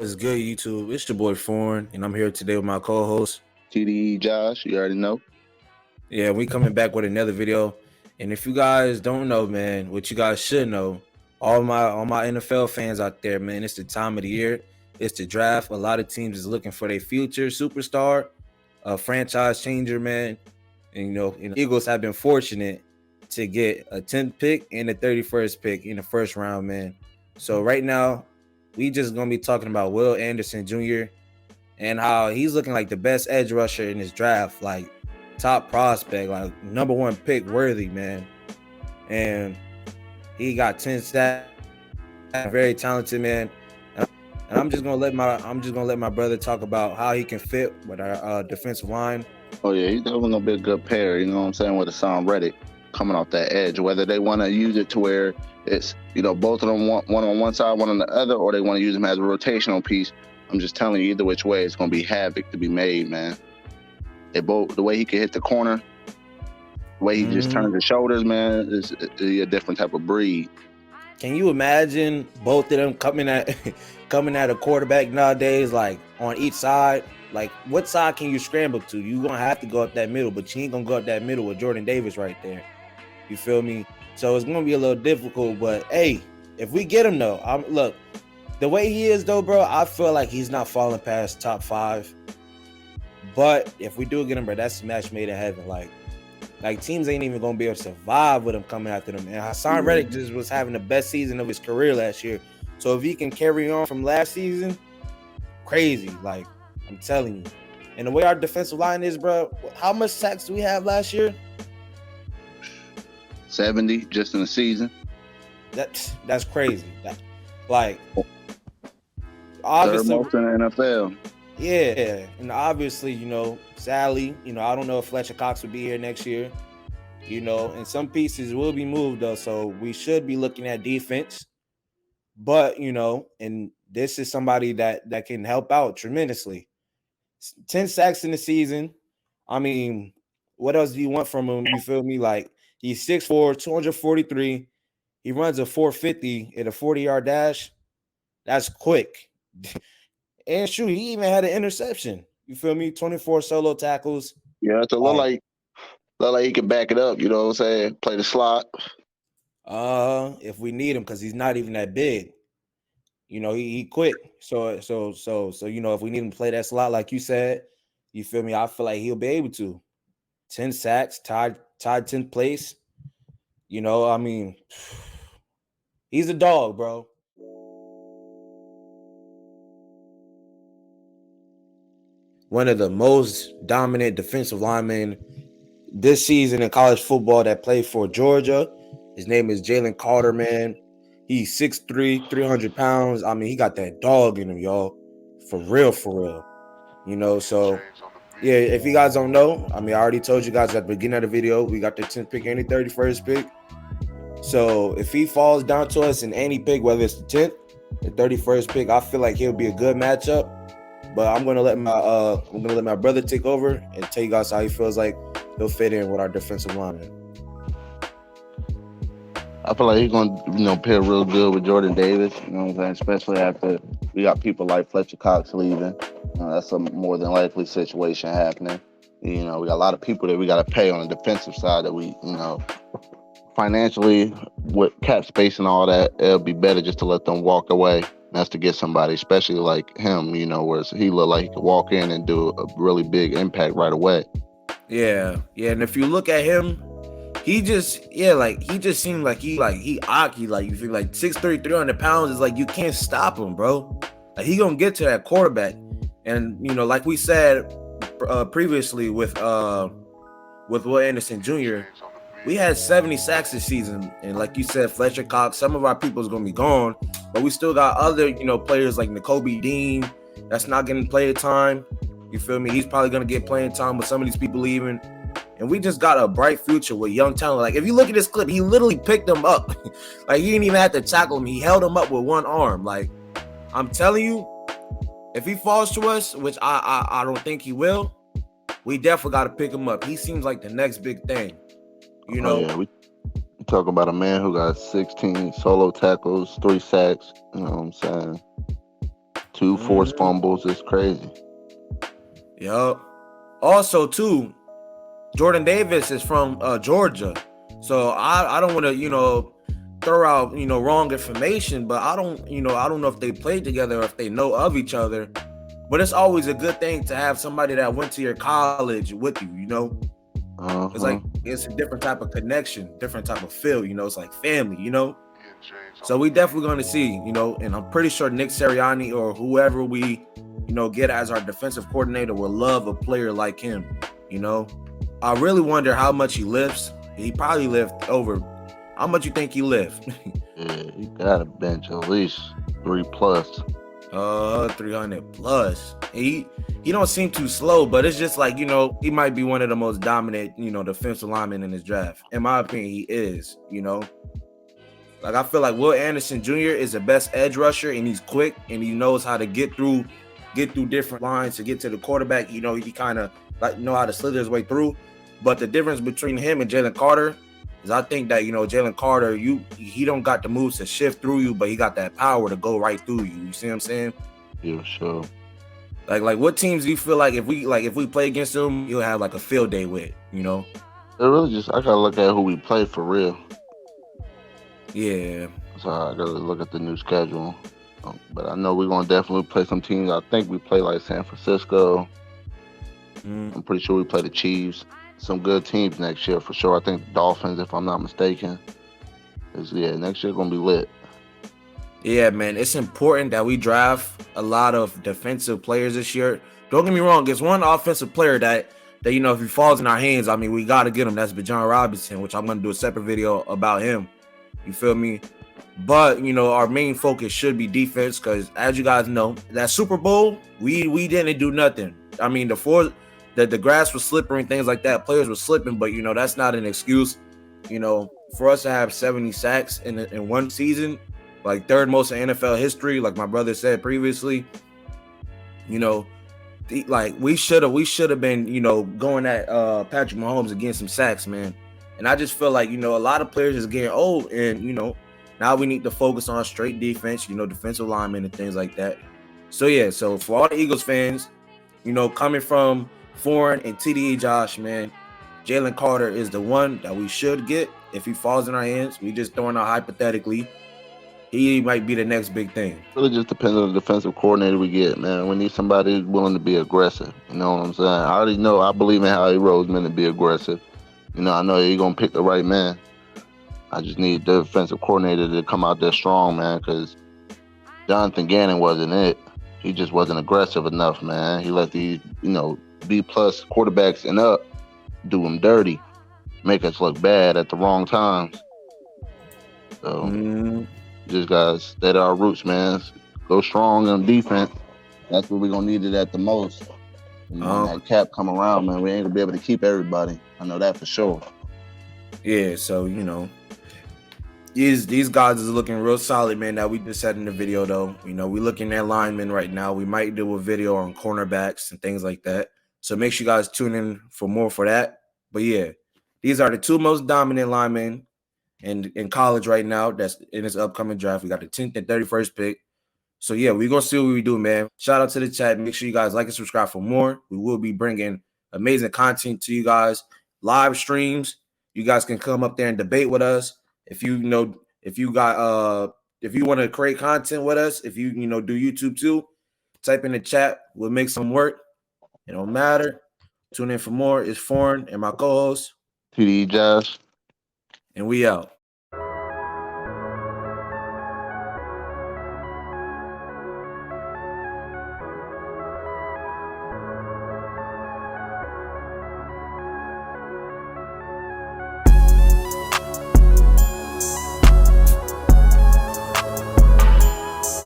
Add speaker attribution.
Speaker 1: What's good, YouTube? It's your boy Foreign, and I'm here today with my co-host.
Speaker 2: TDE Josh, you already know.
Speaker 1: Yeah, we coming back with another video. And if you guys don't know, man, what you guys should know, all my NFL fans out there, man, it's the time of the year. It's the draft. A lot of teams is looking for their future superstar, a franchise changer, man. And Eagles have been fortunate to get a 10th pick and a 31st pick in the first round, man. So right now, we just gonna be talking about Will Anderson Jr. and how he's looking like the best edge rusher in his draft, like top prospect, like number one pick worthy, man. And he got 10 stats, very talented, man. And I'm just gonna let my brother talk about how he can fit with our defensive line.
Speaker 2: Oh yeah, he's definitely gonna be a good pair. You know what I'm saying, with Hassan Reddick coming off that edge. Whether they want to use it to where it's both of them one on one side, one on the other, or they want to use him as a rotational piece. I'm just telling you, either which way, it's gonna be havoc to be made, man. They both, the way he can hit the corner, the way he just turns his shoulders, man, is a different type of breed.
Speaker 1: Can you imagine both of them coming at a quarterback nowadays, like on each side? Like, what side can you scramble to? You're gonna have to go up that middle, but you ain't gonna go up that middle with Jordan Davis right there. You feel me? So it's gonna be a little difficult, but hey, if we get him though, look, the way he is though, bro, I feel like he's not falling past top 5. But if we do get him, bro, that's a match made in heaven. Like teams ain't even gonna be able to survive with him coming after them. And Hassan Reddick just was having the best season of his career last year. So if he can carry on from last season, crazy. Like, I'm telling you. And the way our defensive line is, bro, how much sacks do we have last year?
Speaker 2: 70 just in the season.
Speaker 1: That's crazy. Like,
Speaker 2: Third
Speaker 1: obviously,
Speaker 2: most in the NFL.
Speaker 1: yeah. And obviously, sadly, I don't know if Fletcher Cox will be here next year. And some pieces will be moved though. So we should be looking at defense. But, and this is somebody that can help out tremendously. 10 sacks in the season. I mean, what else do you want from him? You feel me? Like, he's 6'4", 243. He runs a 450 at a 40-yard dash. That's quick. And shoot, he even had an interception. You feel me? 24 solo tackles.
Speaker 2: Yeah, it's a look like he can back it up. You know what I'm saying? Play the slot.
Speaker 1: If we need him, because he's not even that big. He quick. So if we need him to play that slot, like you said, you feel me? I feel like he'll be able to. 10 sacks, tied 10th place. I mean, he's a dog, bro. One of the most dominant defensive linemen this season in college football that played for Georgia. His name is Jalen Carter, man. He's 6'3", 300 pounds. I mean, he got that dog in him, y'all. For real. So, yeah, if you guys don't know, I mean, I already told you guys at the beginning of the video, we got the 10th pick and the 31st pick. So, if he falls down to us in any pick, whether it's the 10th, the 31st pick, I feel like he'll be a good matchup. But I'm gonna let my brother take over and tell you guys how he feels like he'll fit in with our defensive lineman.
Speaker 2: I feel like he's gonna, pair real good with Jordan Davis. You know what I'm saying? Especially after we got people like Fletcher Cox leaving. That's a more than likely situation happening. We got a lot of people that we got to pay on the defensive side that we, financially with cap space and all that, it'll be better just to let them walk away. That's to get somebody, especially like him, where he looked like he could walk in and do a really big impact right away.
Speaker 1: Yeah. And if you look at him, he just seemed like he Aki, like you feel like 6'3", 300 pounds is like you can't stop him, bro. Like he gonna get to that quarterback, and like we said previously with Will Anderson Jr., we had 70 sacks this season, and like you said, Fletcher Cox, some of our people is gonna be gone, but we still got other players like Nakobe Dean that's not getting playing time. You feel me? He's probably gonna get playing time with some of these people leaving. And we just got a bright future with young talent. Like, if you look at this clip, he literally picked him up. Like, he didn't even have to tackle him. He held him up with one arm. Like, I'm telling you, if he falls to us, which I don't think he will, we definitely got to pick him up. He seems like the next big thing.
Speaker 2: Oh, yeah. We talk about a man who got 16 solo tackles, 3 sacks. You know what I'm saying? 2 forced fumbles. It's crazy.
Speaker 1: Yup. Also, too, Jordan Davis is from Georgia. So I don't want to, throw out, wrong information, but I don't know if they played together or if they know of each other. But it's always a good thing to have somebody that went to your college with you. It's like it's a different type of connection, different type of feel, it's like family. So we definitely going to see, and I'm pretty sure Nick Sirianni or whoever we, get as our defensive coordinator will love a player like him. I really wonder how much he lifts. He probably lift over. How much you think he lift?
Speaker 2: Yeah, he got a bench at least 3+.
Speaker 1: 300 plus. He don't seem too slow, but it's just like, he might be one of the most dominant, defensive linemen in this draft. In my opinion, he is, Like, I feel like Will Anderson Jr. is the best edge rusher, and he's quick, and he knows how to get through different lines to get to the quarterback. He kind of know how to slither his way through. But the difference between him and Jalen Carter is I think that, Jalen Carter, he don't got the moves to shift through you, but he got that power to go right through you. You see what I'm saying?
Speaker 2: Yeah, sure.
Speaker 1: Like what teams do you feel like if we play against them, you'll have like a field day with,
Speaker 2: It really just, I gotta look at who we play for real.
Speaker 1: Yeah.
Speaker 2: So I gotta look at the new schedule. But I know we're gonna definitely play some teams. I think we play like San Francisco. I'm pretty sure we play the Chiefs. Some good teams next year for sure. I think the Dolphins, if I'm not mistaken. Next year gonna be lit.
Speaker 1: Yeah, man. It's important that we draft a lot of defensive players this year. Don't get me wrong, there's one offensive player that if he falls in our hands, I mean, we gotta get him. That's Bijan Robinson, which I'm gonna do a separate video about him. You feel me? But our main focus should be defense, because as you guys know, that Super Bowl, we didn't do nothing. I mean, the grass was slippery and things like that. Players were slipping, but that's not an excuse. For us to have 70 sacks in one season, like third most in NFL history, like my brother said previously, like we should have been, going at Patrick Mahomes and getting some sacks, man. And I just feel like, a lot of players is getting old, and now we need to focus on straight defense, defensive linemen and things like that. So for all the Eagles fans, coming from Foreign and TDE Josh, man, Jalen Carter is the one that we should get if he falls in our hands. We just throwing out hypothetically. He might be the next big thing.
Speaker 2: Really just depends on the defensive coordinator we get, man. We need somebody who's willing to be aggressive. You know what I'm saying? I already know. I believe in Howie Roseman to be aggressive. I know he's going to pick the right man. I just need the defensive coordinator to come out there strong, man, because Jonathan Gannon wasn't it. He just wasn't aggressive enough, man. He let these, B-plus quarterbacks and up do him dirty, make us look bad at the wrong times. So just guys, stay to our roots, man. Go strong on defense. That's what we're going to need it at the most. When that cap come around, man, we ain't going to be able to keep everybody. I know that for sure.
Speaker 1: Yeah, so, these guys is looking real solid, man, that we just said in the video, though. We looking at linemen right now. We might do a video on cornerbacks and things like that. So make sure you guys tune in for more for that. But, yeah, these are the two most dominant linemen in college right now that's in this upcoming draft. We got the 10th and 31st pick. So, yeah, we're going to see what we do, man. Shout out to the chat. Make sure you guys like and subscribe for more. We will be bringing amazing content to you guys. Live streams. You guys can come up there and debate with us. If you want to create content with us, if you do YouTube too, type in the chat. We'll make some work. It don't matter. Tune in for more. It's Foreign and my co-host
Speaker 2: TD Josh.
Speaker 1: And we out.